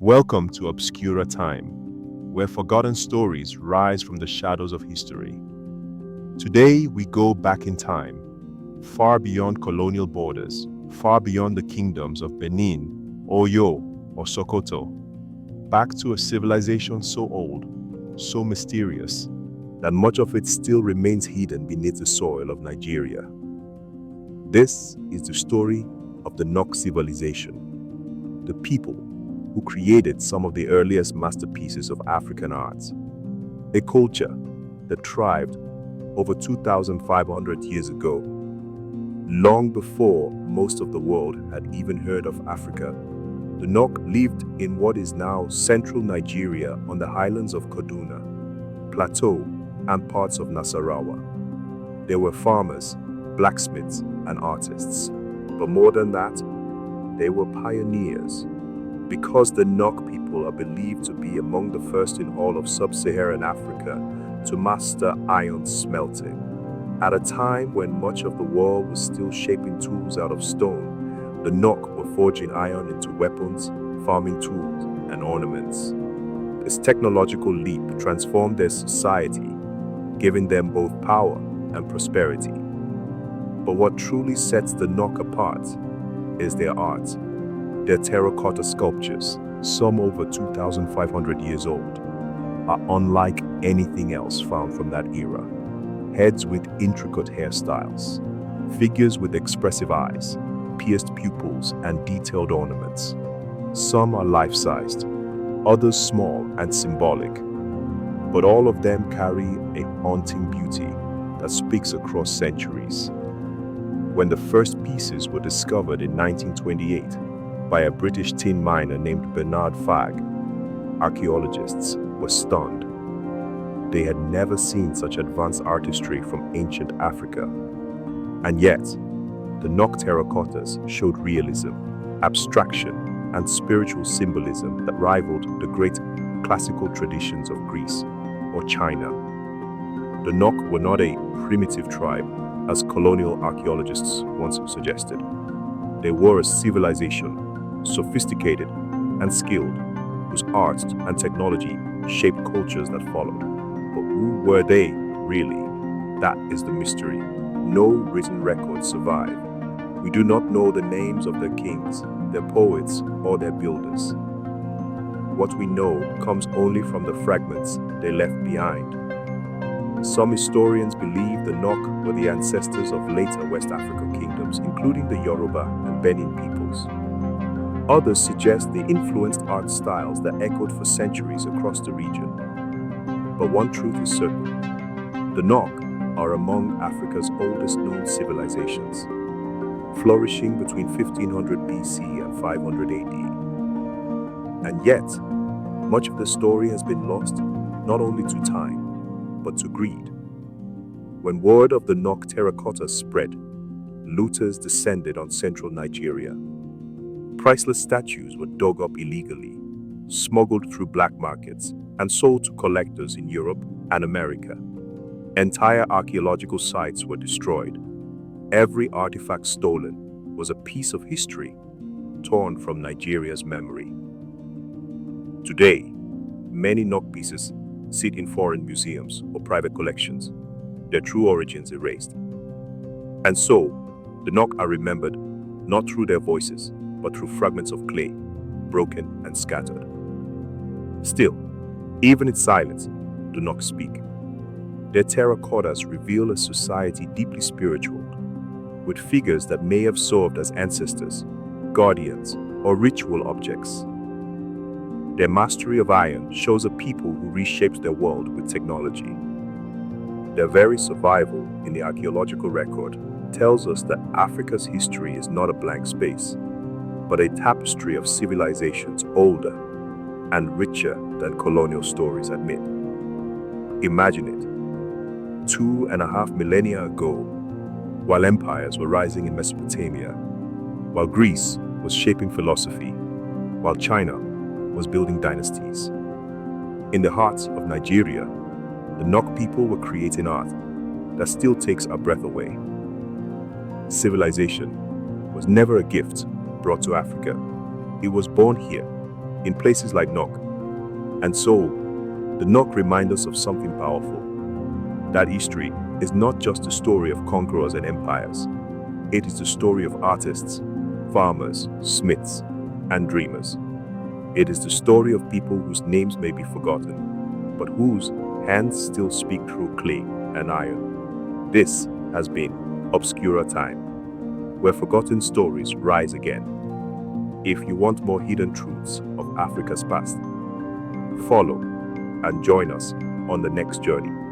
Welcome to ObscuraTime, where forgotten stories rise from the shadows of history. Today, we go back in time, far beyond colonial borders, far beyond the kingdoms of Benin, Oyo, or Sokoto, back to a civilization so old, so mysterious, that much of it still remains hidden beneath the soil of Nigeria. This is the story of the Nok Civilization, the people who created some of the earliest masterpieces of African art. A culture that thrived over 2,500 years ago, long before most of the world had even heard of Africa. The Nok lived in what is now central Nigeria on the highlands of Kaduna, Plateau, and parts of Nasarawa. They were farmers, blacksmiths, and artists. But more than that, they were pioneers. Because the Nok people are believed to be among the first in all of sub-Saharan Africa to master iron smelting. At a time when much of the world was still shaping tools out of stone, the Nok were forging iron into weapons, farming tools, and ornaments. This technological leap transformed their society, giving them both power and prosperity. But what truly sets the Nok apart is their art. Their terracotta sculptures, some over 2,500 years old, are unlike anything else found from that era. Heads with intricate hairstyles, figures with expressive eyes, pierced pupils, and detailed ornaments. Some are life-sized, others small and symbolic, but all of them carry a haunting beauty that speaks across centuries. When the first pieces were discovered in 1928, by a British tin miner named Bernard Fagg, archaeologists were stunned. They had never seen such advanced artistry from ancient Africa. And yet, the Nok terracottas showed realism, abstraction, and spiritual symbolism that rivaled the great classical traditions of Greece or China. The Nok were not a primitive tribe, as colonial archaeologists once suggested. They were a civilization, sophisticated and skilled, whose art and technology shaped cultures that followed. But who were they, really? That is the mystery. No written records survive. We do not know the names of their kings, their poets, or their builders. What we know comes only from the fragments they left behind. Some historians believe the Nok were the ancestors of later West African kingdoms, including the Yoruba and Benin peoples. Others suggest they influenced art styles that echoed for centuries across the region. But one truth is certain: the Nok are among Africa's oldest known civilizations, flourishing between 1500 BC and 500 AD. And yet, much of the story has been lost not only to time, but to greed. When word of the Nok terracotta spread, looters descended on central Nigeria. Priceless statues were dug up illegally, smuggled through black markets, and sold to collectors in Europe and America. Entire archaeological sites were destroyed. Every artifact stolen was a piece of history torn from Nigeria's memory. Today, many Nok pieces sit in foreign museums or private collections, their true origins erased. And so, the Nok are remembered not through their voices, but through fragments of clay, broken and scattered. Still, even in silence, the Nok speak. Their terracottas reveal a society deeply spiritual, with figures that may have served as ancestors, guardians, or ritual objects. Their mastery of iron shows a people who reshaped their world with technology. Their very survival in the archaeological record tells us that Africa's history is not a blank space, but a tapestry of civilizations older and richer than colonial stories admit. Imagine it, 2.5 millennia ago, while empires were rising in Mesopotamia, while Greece was shaping philosophy, while China was building dynasties. In the heart of Nigeria, the Nok people were creating art that still takes our breath away. Civilization was never a gift brought to Africa. It was born here, in places like Nok. And so, the Nok reminds us of something powerful. That history is not just the story of conquerors and empires. It is the story of artists, farmers, smiths, and dreamers. It is the story of people whose names may be forgotten, but whose hands still speak through clay and iron. This has been ObscuraTime, where forgotten stories rise again. If you want more hidden truths of Africa's past, follow and join us on the next journey.